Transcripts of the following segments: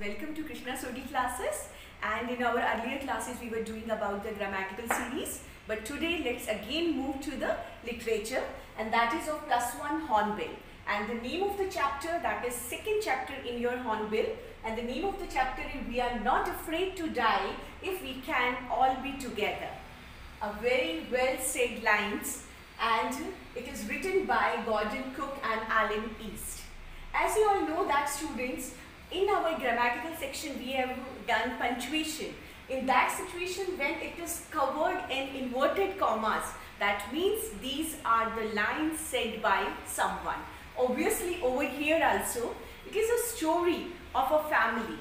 welcome to Krishna Sodhi classes. And in our earlier classes we were doing about the grammatical series, but today let's again move to the literature, and that is of +1 Hornbill. And the name of the chapter, that is second chapter in your Hornbill, and the name of the chapter is We Are Not Afraid to Die If We Can All Be Together. A very well said lines, and it is written by Gordon Cook and Alan East. As you all know that students, in our grammatical section we have done punctuation. In that situation, when it is covered in inverted commas, that means these are the lines said by someone. Obviously over here also it is a story of a family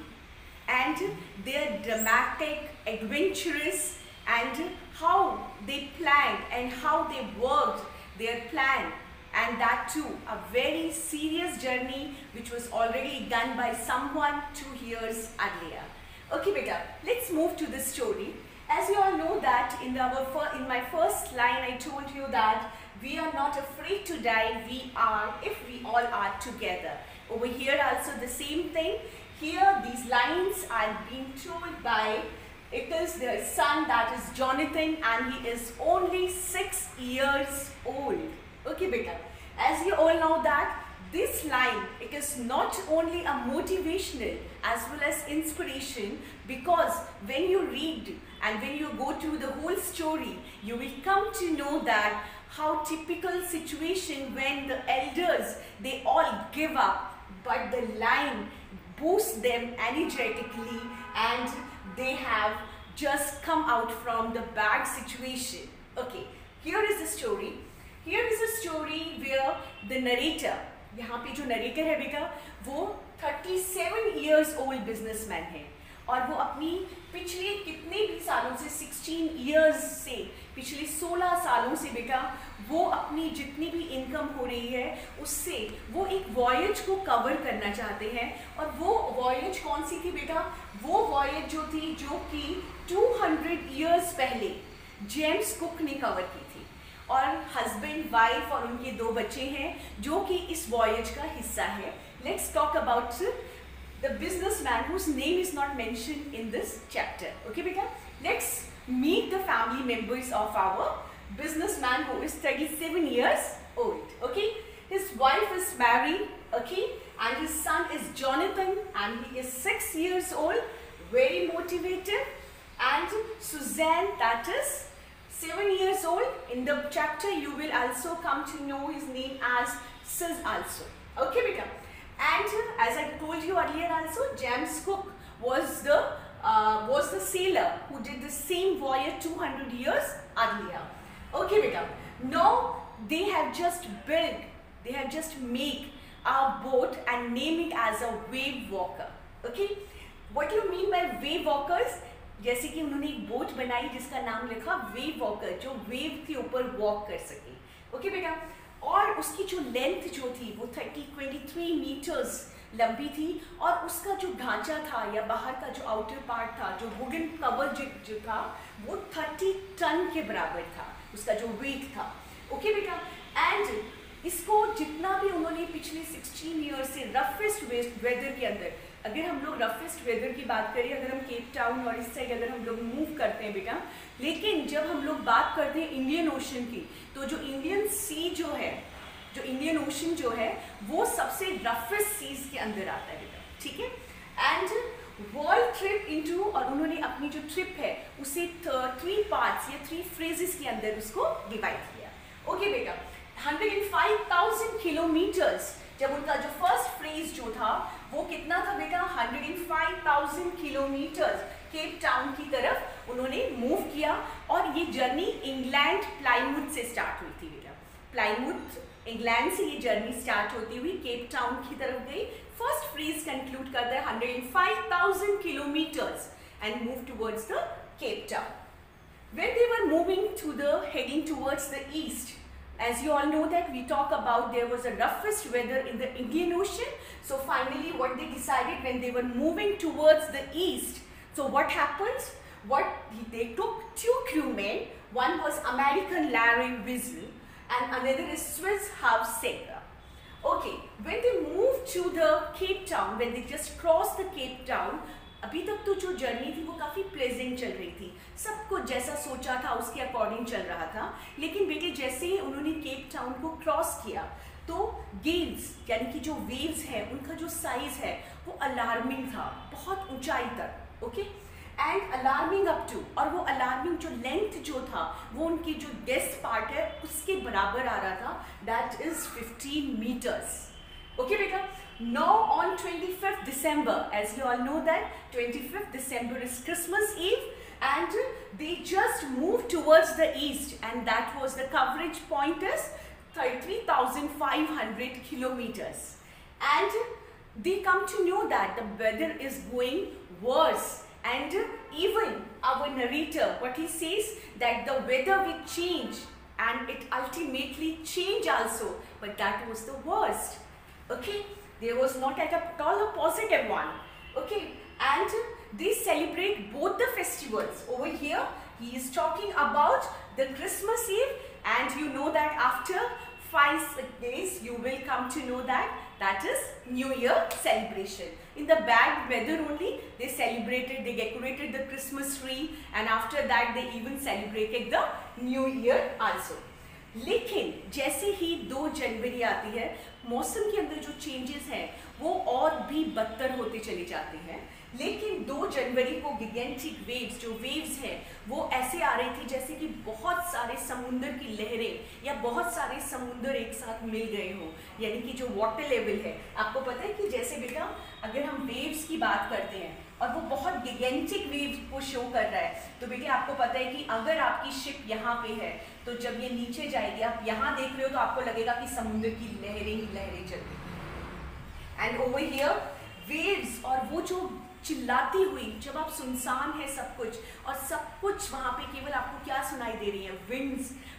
and their dramatic, adventurous, and how they planned and how they worked their plan, and that too a very serious journey which was already done by someone 2 years earlier. Okay beta, let's move to the story. As you all know that in my first line I told you that we are not afraid to die, we are if we all are together. Over here also the same thing. Here these lines are being told by, it is their son, that is Jonathan, and he is only 6 years old. Okay beta, as you all know that this line, it is not only a motivational as well as inspiration, because when you read and when you go to the whole story, you will come to know that how typical situation when the elders, they all give up, but the line boosts them energetically and they have just come out from the bad situation. Okay, here is the story. Here is a story where the narrator, यहाँ पे जो narrator है बेटा, वो 37 years old businessman है और वो अपनी पिछले कितने भी सालों से 16 years से, पिछले 16 सालों से बेटा वो अपनी जितनी भी इनकम हो रही है उससे वो एक वॉयज को कवर करना चाहते हैं. और वो वॉयज कौन सी थी बेटा? वो वॉयज जो थी जो कि 200 years पहले जेम्स कुक ने कवर की थी, और हस्बैंड, वाइफ और उनके 2 बच्चे हैं जो कि इस वॉयज का हिस्सा है. Let's talk about the businessman whose name is not mentioned in this chapter. Okay beta, let's meet the family members of our businessman who is 37 years old. Okay, his wife is Mary, okay, and his son is Jonathan, and he is 6 years old, very motivated. And Suzanne, that is 7 years old. In the chapter you will also come to know his name as Sis also. Okay beta, and as I told you earlier also, James Cook was the sailor who did the same voyage 200 years earlier. Okay beta, now they have just made a boat and name it as a wave walker. Okay, what do you mean by wave walkers? जैसे कि उन्होंने एक boat बनाई जिसका नाम लिखा wave walker, जो wave के ऊपर वॉक कर सके. ओके बेटा, और उसकी जो लेंथ जो थी वो 23 मीटर्स लंबी थी, और उसका जो ढांचा था या बाहर का जो आउटर पार्ट था, जो वुडन कवर जो था वो 30 टन के बराबर था, उसका जो वेट था. ओके बेटा, एंड इसको जितना भी उन्होंने पिछले 16 ईयर्स से रफेस्ट वेदर के अंदर, अगर हम लोग रफेस्ट वेदर की बात करें, अगर हम केप टाउन और इस साइड अगर हम लोग मूव करते हैं बेटा, लेकिन जब हम लोग बात करते हैं इंडियन ओशन की, तो जो इंडियन सी जो है, जो इंडियन ओशन जो है वो सबसे रफेस्ट सीज के अंदर आता है बेटा. ठीक है, एंड वर्ल्ड ट्रिप इनटू, और उन्होंने अपनी जो ट्रिप है उसे 3 पार्ट्स या 3 फ्रेजेस के अंदर उसको डिवाइड किया. ओके बेटा, 105,000 किलोमीटर्स, जब उनका जो फर्स्ट फ्रेज जो था वो कितना था बेटा? 105,000 किलोमीटर्स केप टाउन की तरफ उन्होंने मूव किया, और ये जर्नी इंग्लैंड प्लाईमूथ से स्टार्ट हुई थी बेटा. प्लाईमूथ इंग्लैंड से ये जर्नी स्टार्ट होती हुई केप टाउन की तरफ गई. फर्स्ट फ्रेज कंक्लूड करता है 105,000 kilometres and move towards the Cape Town. When they were heading towards the east, as you all know that we talk about there was a roughest weather in the Indian Ocean. So finally what they decided when they were moving towards the east, so what happens? They took 2 crewmen. One was American Larry Wiesel and another is Swiss Half Sager. Okay, when they moved to the Cape Town, when they just crossed the Cape Town, अभी तक तो जो journey थी वो काफ़ी pleasant चल रही थी, सब कुछ जैसा सोचा था उसके अकॉर्डिंग चल रहा था। लेकिन बेटे जैसे ही उन्होंने केप टाउन को क्रॉस किया तो गेल्स यानी कि जो वेव्स है उनका जो साइज है वो अलार्मिंग था, बहुत ऊंचाई तक। Okay, and alarming up to, और वो अलार्मिंग जो लेंथ जो था वो उनकी जो डेस्क पार्ट है उसके बराबर आ रहा था, that is 15 metres. Okay beta, now on 25th December, as you all know that 25th December is Christmas Eve, and they just moved towards the east, and that was the coverage point is 33,500 kilometers, and they come to know that the weather is going worse, and even our narrator, what he says that the weather will change, and it ultimately change also, but that was the worst. Okay, there was not at all a positive one. Okay, and they celebrate both the festivals. Over here he is talking about the Christmas Eve, and you know that after 5 days you will come to know that is New Year celebration. In the bad weather only they celebrated, they decorated the Christmas tree, and after that they even celebrated the New Year also. लेकिन जैसे ही 2 जनवरी आती है, मौसम के अंदर जो changes हैं वो और भी बदतर होते चले जाते हैं। लेकिन 2 जनवरी को गिगेंटिक वेव्स, जो वेव्स हैं वो ऐसे आ रही थी जैसे कि बहुत सारे समुंदर की लहरें या बहुत सारे समुंदर एक साथ मिल गए हों, यानी कि जो वाटर लेवल है, आपको पता है कि जैसे बेटा अगर हम वेव्स की बात करते हैं और वो बहुत गिगेंटिक वेव्स को शो कर रहा है, तो बेटे आपको पता है कि अगर आपकी शिप यहाँ पे है तो जब ये नीचे जाएगी, आप यहाँ देख रहे हो तो आपको लगेगा कि समुद्र की लहरें ही लहरें चल रही हैं। एंड ओवर हियर वेव्स, और वो जो चिल्लाती हुई, जब आप सुनसान है सब कुछ और सब कुछ वहाँ पे केवल आपको क्या सुनाई दे रही है,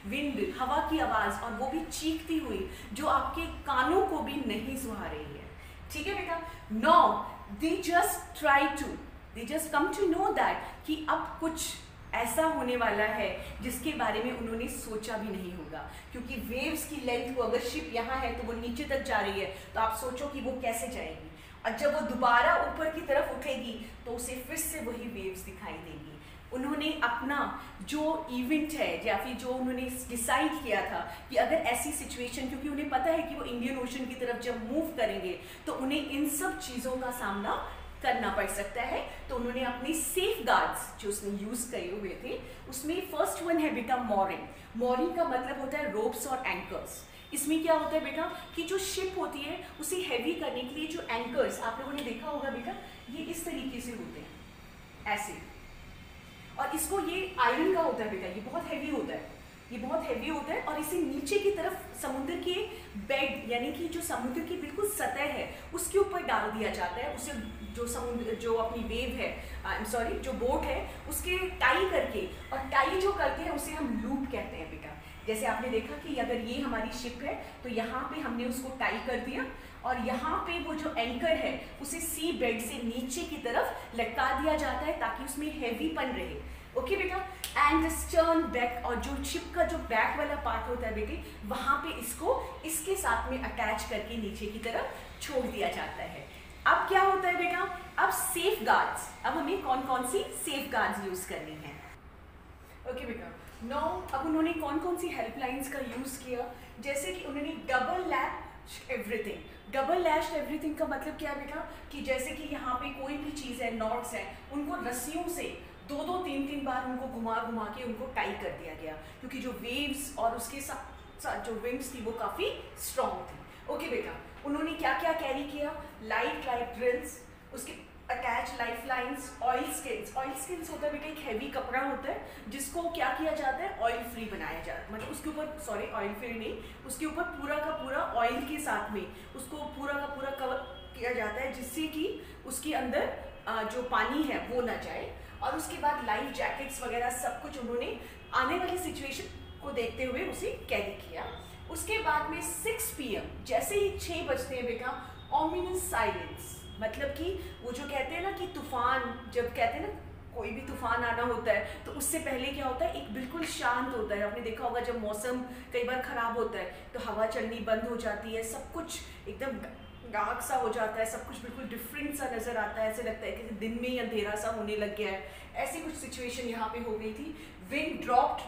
विंड, हवा की आवाज़, और वो भी चीखती हुई जो आपके कानों को भी नहीं सुहा रही है। ठीक है बेटा, now they just come to know that कि अब कुछ ऐसा होने वाला है जिसके बारे में उन्होंने सोचा भी नहीं होगा, क्योंकि वेव्स की लेंथ को, अगर शिप यहाँ है तो वो नीचे तक जा रही है, तो आप सोचो कि वो कैसे जाएगी, और जब वो दोबारा ऊपर की तरफ उठेगी तो उसे फिर से वही वेव्स दिखाई देगी। उन्होंने अपना जो इवेंट है या फिर जो उन्होंने डिसाइड किया था कि अगर ऐसी सिचुएशन, क्योंकि उन्हें पता है कि वो इंडियन ओशन की तरफ जब मूव करेंगे तो उन्हें इन सब चीज़ों का सामना करना पड़ सकता है, तो उन्होंने अपने सेफ गार्ड्स जो उसने यूज़ करे हुए थे, उसमें फर्स्ट वन है बेटा mooring। mooring का मतलब होता है रोप्स और एंकर्स। इसमें क्या होता है बेटा कि जो शिप होती है उसे हैवी करने के लिए जो एंकर्स आप लोगों ने देखा होगा बेटा, ये इस तरीके से होते हैं ऐसे, और इसको ये आयरन का होता है बेटा, ये बहुत हैवी होता है, ये बहुत हैवी होता है, और इसे नीचे की तरफ समुद्र के बेड यानी कि जो समुद्र की बिल्कुल सतह है उसके ऊपर डाल दिया जाता है। उसे जो समुद्र, जो अपनी वेव है, जो बोट है उसके टाई करके, और टाई जो करते हैं उसे हम लूप कहते हैं बेटा। जैसे आपने देखा कि अगर ये हमारी शिप है तो यहाँ पे हमने उसको टाई कर दिया, और यहाँ पे वो जो एंकर है उसे सी बेड से नीचे की तरफ लटका दिया जाता है ताकि उसमें हैवीपन रहे। ओके बेटा, एंड स्टर्न बैक, और जो शिप का जो बैक वाला पार्ट होता है बेटे, वहाँ पे इसको इसके साथ में अटैच करके नीचे की तरफ छोड़ दिया जाता है। अब क्या होता है बेटा, अब सेफ गार्ड्स, अब हमें कौन कौन सी सेफ गार्ड्स यूज करनी है। ओके बेटा, नो अब उन्होंने कौन कौन सी हेल्पलाइंस का यूज किया, जैसे कि उन्होंने डबल लैश एवरीथिंग। डबल लैश एवरीथिंग का मतलब क्या है बेटा कि जैसे कि यहाँ पे कोई भी चीज़ है, नॉट्स है, उनको रस्सियों से 2-2, 3-3 बार उनको घुमा के उनको टाई कर दिया गया, क्योंकि जो वेव्स और उसके साथ जो विंग्स थी वो काफ़ी स्ट्रॉन्ग थी। ओके बेटा, उन्होंने क्या क्या कैरी किया, लाइट ड्रिल्स, उसके attach life lines, oil skins. Oil skins होता है बेटा एक हैवी कपड़ा होता है जिसको क्या किया जाता है, ऑयल फ्री बनाया जाता है, मतलब उसके ऊपर ऑयल फ्री नहीं, उसके ऊपर पूरा का पूरा ऑयल के साथ में उसको पूरा का पूरा कवर किया जाता है, जिससे कि उसके अंदर जो पानी है वो ना जाए। और उसके बाद लाइफ जैकेट्स वगैरह सब कुछ उन्होंने आने वाली सिचुएशन को देखते हुए उसे कैरी किया। उसके बाद में 6 PM जैसे ही 6 बजते हैं बेटा, ऑमिनस साइलेंस, मतलब कि वो जो कहते हैं ना कि तूफान, जब कहते हैं ना कोई भी तूफान आना होता है तो उससे पहले क्या होता है, एक बिल्कुल शांत होता है। आपने देखा होगा जब मौसम कई बार ख़राब होता है तो हवा चलनी बंद हो जाती है, सब कुछ एकदम डार्क सा हो जाता है, सब कुछ बिल्कुल डिफरेंट सा नज़र आता है, ऐसे लगता है कि दिन में ही अंधेरा सा होने लग गया है। ऐसी कुछ सिचुएशन यहाँ पे हो गई थी। विंड ड्रॉप्ड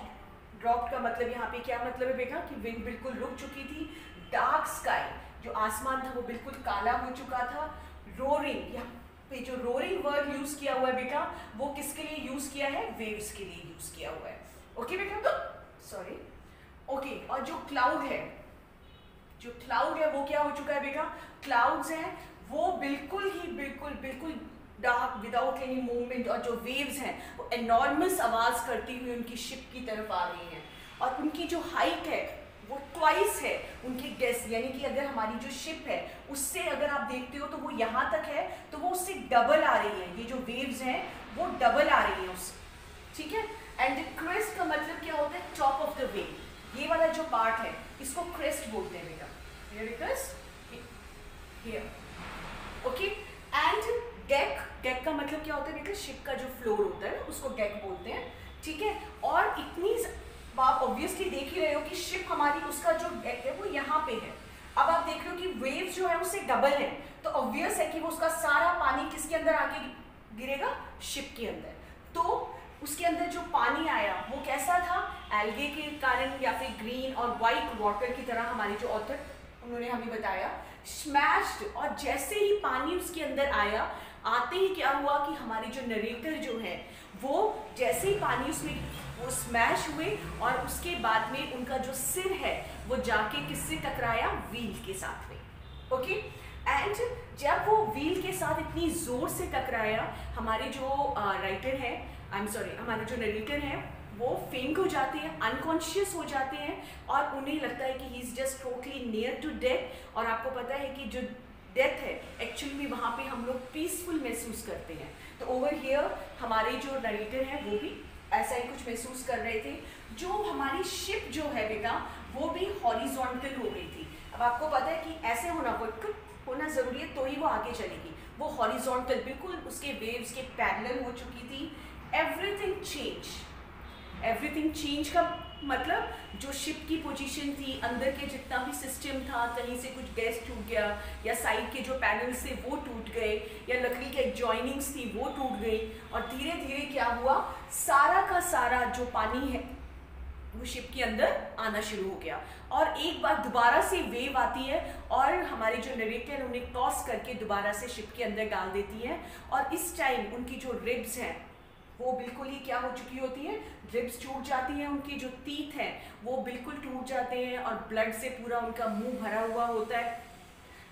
का मतलब यहाँ पे क्या मतलब है बेटा कि विंड बिल्कुल रुक चुकी थी। डार्क स्काई, जो आसमान था वो बिल्कुल काला हो चुका था। रोरिंग, यहाँ पे जो रोरिंग वर्ड यूज किया हुआ है बेटा वो किसके लिए यूज किया है, वेव्स के लिए यूज किया हुआ है। ओके बेटा, तो सॉरी ओके। और जो क्लाउड है वो क्या हो चुका है बेटा, क्लाउड्स हैं वो बिल्कुल डार्क विदाउट एनी मूवमेंट, और जो वेव्स हैं वो एनॉर्मस आवाज करती हुई उनकी शिप की तरफ आ रही हैं, और उनकी जो हाइट है वो ट्वाइस है उनकी गेस, यानी कि अगर हमारी जो शिप है उससे अगर आप देखते हो तो वो यहाँ तक है तो वो उससे डबल आ रही है। ये जो वेव्स हैं वो डबल आ रही है उससे, ठीक है। एंड क्रेस्ट का मतलब क्या होता है, टॉप ऑफ द वेव। ये वाला जो पार्ट है इसको क्रेस्ट बोलते हैं बेटा, हियर ओके। एंड डेक का मतलब क्या होता है बेटा, शिप का जो फ्लोर होता है उसको डेक बोलते हैं, ठीक है। और इतनी आप ऑब्वियसली देख ही रहे हो कि शिप हमारी, उसका जो डेक है वो यहाँ पे है। अब आप देख रहे हो कि वेव्स जो है उससे डबल है, तो ऑब्वियस है कि वो उसका सारा पानी किसके अंदर आके गिरेगा, शिप के अंदर। तो उसके अंदर जो पानी आया वो कैसा था, एल्गे के कारण या फिर ग्रीन और वाइट वाटर की तरह, हमारे जो ऑथर उन्होंने हमें बताया, स्मैश्ड। और जैसे ही पानी उसके अंदर आया, आते ही क्या हुआ कि हमारे जो नरेटर जो है वो जैसे ही पानी उसमें वो स्मैश हुए, और उसके बाद में उनका जो सिर है वो जाके किससे टकराया, व्हील के साथ में। ओके। एंड जब वो व्हील के साथ इतनी जोर से टकराया, हमारे जो राइटर है, हमारे जो नरेटर हैं वो फेंट हो जाते हैं, अनकॉन्शियस हो जाते हैं, और उन्हें लगता है कि he is just totally near to death. और आपको पता है कि जो डेथ है एक्चुअली में वहाँ पे हम लोग पीसफुल महसूस करते हैं। तो ओवर हियर हमारे जो नरेटर हैं वो भी ऐसा ही कुछ महसूस कर रहे थे। जो हमारी शिप जो है बेटा वो भी हॉरिजॉन्टल हो गई थी। अब आपको पता है कि ऐसे होना ज़रूरी है तो ही वो आगे चलेगी। वो हॉरिजॉन्टल बिल्कुल उसके वेव्स के पैरेलल हो चुकी थी। एवरीथिंग चेंज का मतलब जो शिप की पोजीशन थी, अंदर के जितना भी सिस्टम था, कहीं से कुछ गैस टूट गया, या साइड के जो पैनल्स थे वो टूट गए, या लकड़ी के जॉइनिंग्स थी वो टूट गई, और धीरे धीरे क्या हुआ, सारा का सारा जो पानी है वो शिप के अंदर आना शुरू हो गया। और एक बार दोबारा से वेव आती है और हमारे जो नरेटर उन्हें टॉस करके दोबारा से शिप के अंदर डाल देती है, और इस टाइम उनकी जो रिब्स हैं वो बिल्कुल ही क्या हो चुकी होती है, रिब्स टूट जाती हैं, उनकी जो टीथ हैं वो बिल्कुल टूट जाते हैं, और ब्लड से पूरा उनका मुंह भरा हुआ होता है।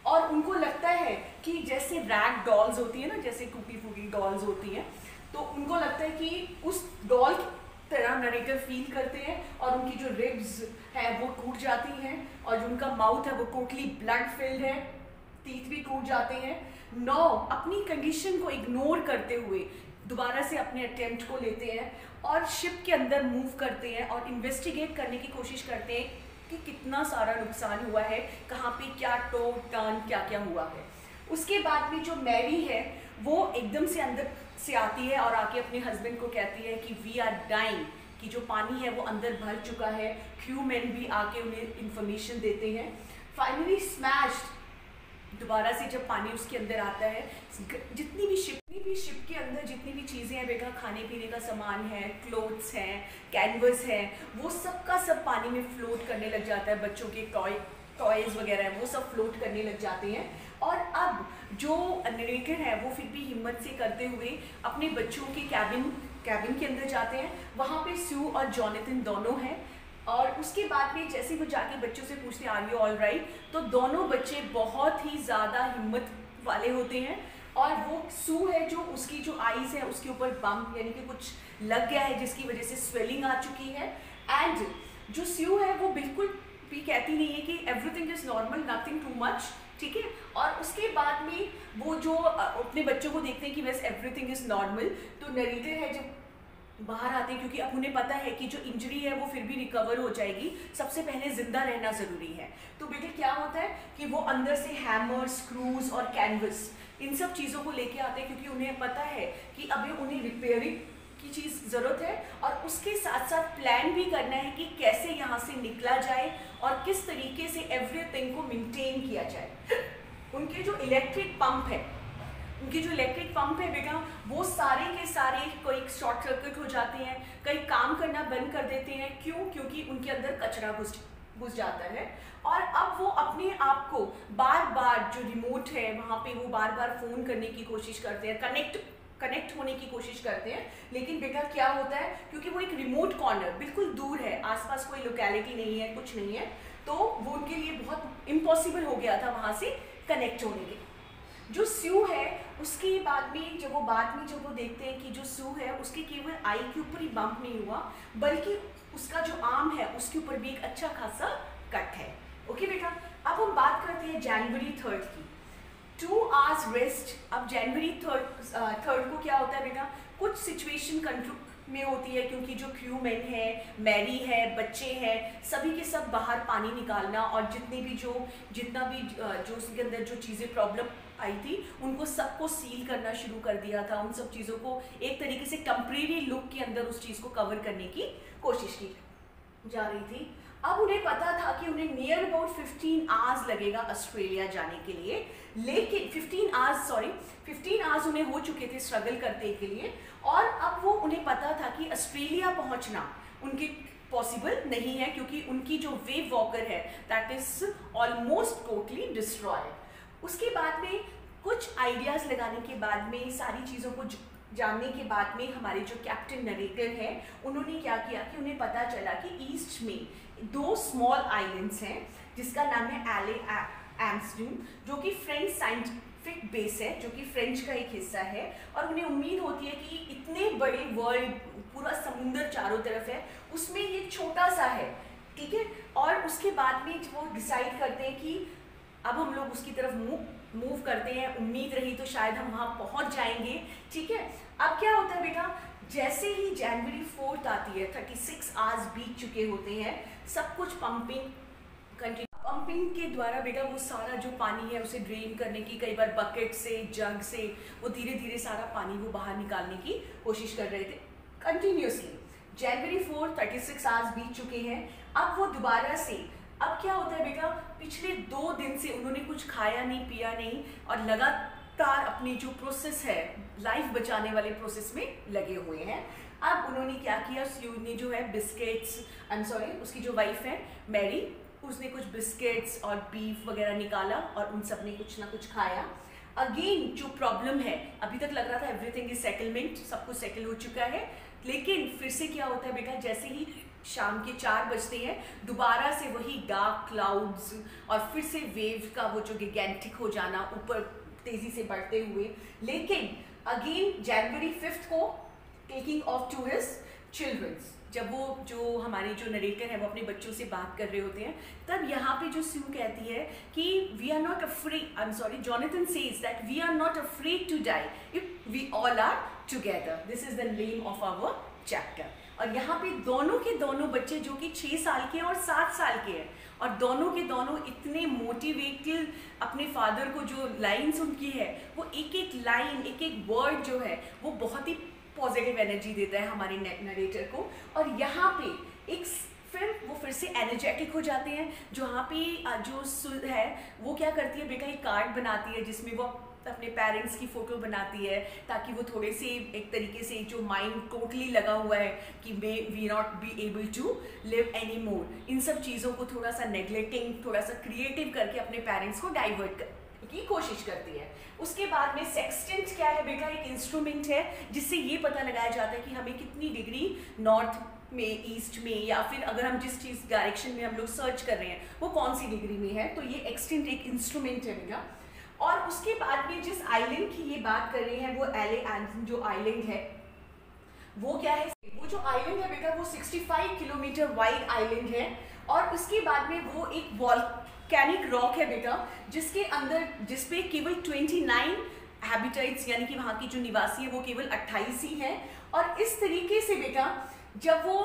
और उनको लगता है कि जैसे रैग डॉल्स होती है ना, जैसे टूटी फूटी डॉल्स होती हैं, तो उनको लगता है कि उस डॉल की तरह नरेटर फील करते हैं, और उनकी जो रिब्स हैं वो टूट जाती हैं, और जो उनका माउथ है वो टोटली ब्लड फिल्ड है, टीथ भी टूट जाते हैं। नौ अपनी कंडीशन को इग्नोर करते हुए दोबारा से अपने अटेम्प्ट को लेते हैं और शिप के अंदर मूव करते हैं, और इन्वेस्टिगेट करने की कोशिश करते हैं कि कितना सारा नुकसान हुआ है, कहाँ पे क्या टर्न क्या हुआ है। उसके बाद में जो मैरी है वो एकदम से अंदर से आती है और आके अपने हस्बैंड को कहती है कि वी आर डाइंग, कि जो पानी है वो अंदर भर चुका है। क्रू मैन भी आके उन्हें इंफॉर्मेशन देते हैं। फाइनली स्मैश्ड, दोबारा से जब पानी उसके अंदर आता है, जितनी भी शिप के अंदर जितनी भी चीज़ें हैं बेटा, खाने पीने का सामान है, क्लोथ्स हैं, कैनवस है, वो सब का सब पानी में फ्लोट करने लग जाता है। बच्चों के टॉयज़ वगैरह हैं वो सब फ्लोट करने लग जाते हैं। और अब जो नरेटर है वो फिर भी हिम्मत से करते हुए अपने बच्चों के कैबिन के अंदर जाते हैं। वहाँ पे स्यू और जॉनथन दोनों हैं, और उसके बाद में जैसे वो जाके बच्चों से पूछते हैं आर यू ऑल राइट, तो दोनों बच्चे बहुत ही ज़्यादा हिम्मत वाले होते हैं। और वो सू है जो उसकी जो आईज है उसके ऊपर बम्प यानी कि कुछ लग गया है जिसकी वजह से स्वेलिंग आ चुकी है। एंड जो स्यू है वो बिल्कुल भी कहती नहीं है कि everything is normal, nothing too much, ठीक है। और उसके बाद में वो जो अपने बच्चों को देखते हैं कि बस एवरीथिंग इज नॉर्मल, तो नरेटर है जो बाहर आते हैं, क्योंकि अब उन्हें पता है कि जो इंजरी है वो फिर भी रिकवर हो जाएगी, सबसे पहले जिंदा रहना ज़रूरी है। तो बेटे क्या होता है कि वो अंदर से हैमर, स्क्रूज और कैनवस इन सब चीज़ों को लेके आते हैं, क्योंकि उन्हें पता है कि अभी उन्हें रिपेयरिंग की चीज़ ज़रूरत है, और उसके साथ साथ प्लान भी करना है कि कैसे यहाँ से निकला जाए और किस तरीके से एवरीथिंग को मेंटेन किया जाए। उनके जो इलेक्ट्रिक पंप है, उनके जो इलेक्ट्रिक पंप है बेटा, वो सारे के सारे कोई शॉर्ट सर्किट हो जाते हैं, कई काम करना बंद कर देते हैं। क्यों? क्योंकि उनके अंदर कचरा घुस जाता है, और अब वो अपने आप को बार बार जो रिमोट है वहाँ पे वो बार बार फ़ोन करने की कोशिश करते हैं, कनेक्ट होने की कोशिश करते हैं। लेकिन बेटा क्या होता है, क्योंकि वो एक रिमोट कॉर्नर बिल्कुल दूर है, आसपास कोई लोकेलिटी नहीं है, कुछ नहीं है, तो वो उनके लिए बहुत इम्पॉसिबल हो गया था वहाँ से कनेक्ट होने के। जो स्यू है उसके बाद में जब वो देखते हैं कि जो स्यू है उसके केवल आई के ऊपर ही बम्प नहीं हुआ, बल्कि उसका जो आर्म है उसके ऊपर भी एक अच्छा खासा कट है। ओके बेटा, अब हम बात करते हैं जनवरी 3 की। 2 आवर्स रेस्ट। अब जनवरी 3 को क्या होता है बेटा, कुछ सिचुएशन कंट्रोल में होती है, क्योंकि जो क्रू मैन है, मैरी है, बच्चे हैं, सभी के सब बाहर पानी निकालना, और जितना भी जो उसके अंदर जो चीज़ें प्रॉब्लम आई थी उनको सबको सील करना शुरू कर दिया था। उन सब चीज़ों को एक तरीके से टेम्परेरी लुक के अंदर उस चीज़ को कवर करने की कोशिश की जा रही थी। अब उन्हें पता था कि उन्हें नियर अबाउट 15 आवर्स लगेगा ऑस्ट्रेलिया जाने के लिए, लेकिन 15 आवर्स उन्हें हो चुके थे स्ट्रगल करने के लिए, और अब वो उन्हें पता था कि ऑस्ट्रेलिया पहुंचना उनके पॉसिबल नहीं है, क्योंकि उनकी जो वेव वॉकर है that is almost totally destroyed. उसके बाद में कुछ आइडियाज़ लगाने के बाद में, सारी चीज़ों को जानने के बाद में, हमारे जो कैप्टन नरेटर हैं उन्होंने क्या किया कि उन्हें पता चला कि ईस्ट में 2 स्मॉल आइलैंड्स हैं, जिसका नाम है एले एम्स्टन, जो कि फ्रेंच साइंटिफिक बेस है, जो कि फ्रेंच का एक हिस्सा है। और उन्हें उम्मीद होती है कि इतने बड़े वर्ल्ड, पूरा समुंदर चारों तरफ है, उसमें ये छोटा सा है, ठीक है। और उसके बाद में वो डिसाइड करते हैं कि अब हम लोग उसकी तरफ मूव करते हैं, उम्मीद रही तो शायद हम वहाँ पहुँच जाएंगे, ठीक है। अब क्या होता है बेटा, जैसे ही जनवरी 4 आती है, 36 आवर्स बीत चुके होते हैं, सब कुछ पंपिंग के द्वारा बेटा वो सारा जो पानी है उसे ड्रेन करने की, कई बार बकेट से, जग से वो धीरे धीरे सारा पानी वो बाहर निकालने की कोशिश कर रहे थे कंटिन्यूसली। जनवरी 4 36 आवर्स बीत चुके हैं। अब वो दोबारा से, अब क्या होता है बेटा, पिछले 2 दिन से उन्होंने कुछ खाया नहीं, पिया नहीं, और लगातार अपनी जो प्रोसेस है, लाइफ बचाने वाले प्रोसेस में लगे हुए हैं। अब उन्होंने क्या किया, स्यू ने जो है बिस्किट्स, उसकी जो वाइफ है मैरी, उसने कुछ बिस्किट्स और बीफ वगैरह निकाला और उन सब ने कुछ ना कुछ खाया। अगेन जो प्रॉब्लम है, अभी तक लग रहा था एवरीथिंग इज सेटलमेंट, सब कुछ सेटल हो चुका है, लेकिन फिर से क्या होता है बेटा, जैसे ही शाम के 4 बजते हैं, दोबारा से वही डार्क क्लाउड्स और फिर से वेव का वो जो गिगेंटिक हो जाना, ऊपर तेजी से बढ़ते हुए। लेकिन अगेन जनवरी 5 को taking off to his childrens, जब वो जो हमारे जो नरेटर है वो अपने बच्चों से बात कर रहे होते हैं, तब यहाँ पे जो स्यू कहती है कि we are not afraid, Jonathan says that we are not afraid to die if we all are together, this is the name of our chapter. और यहाँ पे दोनों के दोनों बच्चे जो कि 6 साल के और 7 साल के हैं, और दोनों के दोनों इतने मोटिवेटेड, अपने फादर को जो लाइन्स उनकी है, वो एक एक लाइन, एक एक वर्ड जो है वो बहुत ही पॉजिटिव एनर्जी देता है हमारे नरेटर को। और यहाँ पे एक फिर से एनर्जेटिक हो जाते हैं। जो यहाँ पे जो सुल है वो क्या करती है बेटा, एक कार्ड बनाती है जिसमें वो अपने पेरेंट्स की फ़ोटो बनाती है, ताकि वो थोड़े से एक तरीके से जो माइंड टोटली लगा हुआ है कि we not be able to live any more, इन सब चीज़ों को थोड़ा सा नेग्लेक्टिंग, थोड़ा सा क्रिएटिव करके अपने पेरेंट्स को डाइवर्ट की कोशिश करती है। उसके बाद में सेक्सटेंट क्या है बेटा, एक इंस्ट्रूमेंट है जिससे ये पता लगाया जाता है कि हमें कितनी डिग्री नॉर्थ में, ईस्ट में, या फिर अगर हम जिस चीज़ डायरेक्शन में हम लोग सर्च कर रहे हैं वो कौन सी डिग्री में है। तो ये एक्सटेंट एक इंस्ट्रूमेंट है बेटा। और उसके बाद में जिस आइलैंड की ये बात कर रहे हैं वो एले एम्स्टन जो आइलैंड है वो क्या है, वो जो आइलैंड है बेटा वो 65 किलोमीटर वाइड आइलैंड है। और उसके बाद में वो एक वॉल्केनिक रॉक है बेटा, जिसके अंदर, जिसपे केवल 29 हैबिटेट्स यानी कि वहाँ की जो निवासी है वो केवल 28 ही हैं। और इस तरीके से बेटा जब वो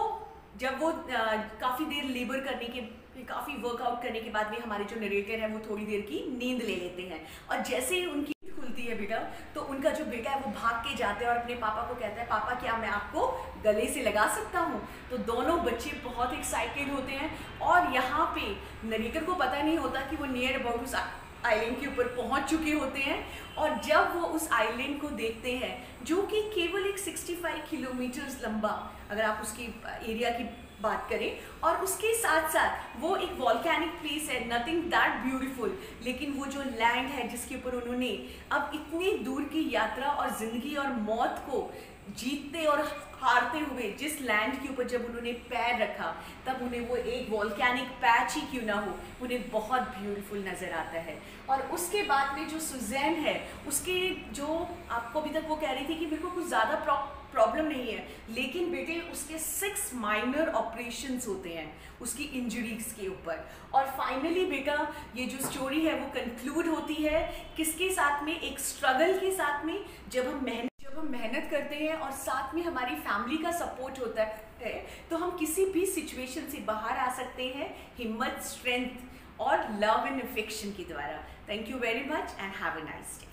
काफ़ी देर लेबर करने के, काफ़ी वर्कआउट करने के बाद में हमारे जो नरेटर हैं वो थोड़ी देर की नींद ले लेते हैं, और जैसे ही उनकी खुलती है बेटा तो उनका जो बेटा है वो भाग के जाता है और अपने पापा को कहता है, पापा क्या मैं आपको गले से लगा सकता हूँ? तो दोनों बच्चे बहुत एक्साइटेड होते हैं, और यहाँ पे नरेटर को पता नहीं होता कि वो नियर अबाउट उस आइलैंड के ऊपर पहुंच चुके होते हैं। और जब वो उस आइलैंड को देखते हैं जो कि केवल एक 65 किलोमीटर लंबा, अगर आप उसकी एरिया की बात करें, और उसके साथ साथ वो एक वॉल्केनिक प्लेस है, नथिंग दैट ब्यूटीफुल, लेकिन वो जो लैंड है जिसके ऊपर उन्होंने अब इतनी दूर की यात्रा और जिंदगी और मौत को जीतते और हारते हुए जिस लैंड के ऊपर जब उन्होंने पैर रखा, तब उन्हें वो एक वॉल्केनिक पैच ही क्यों ना हो, उन्हें बहुत ब्यूटीफुल नज़र आता है। और उसके बाद में जो सुजैन है, उसके जो आपको अभी तक वो कह रही थी कि मेरे को कुछ ज़्यादा प्रॉब्लम नहीं है, लेकिन बेटे उसके 6 माइनर ऑपरेशंस होते हैं उसकी इंजरीज के ऊपर। और फाइनली बेटा ये जो स्टोरी है वो कंक्लूड होती है किसके साथ में, एक स्ट्रगल के साथ में, जब हम मेहनत करते हैं और साथ में हमारी फैमिली का सपोर्ट होता है तो हम किसी भी सिचुएशन से बाहर आ सकते हैं, हिम्मत, स्ट्रेंथ और लव एंड अफेक्शन के द्वारा। Thank you very much and have a nice day.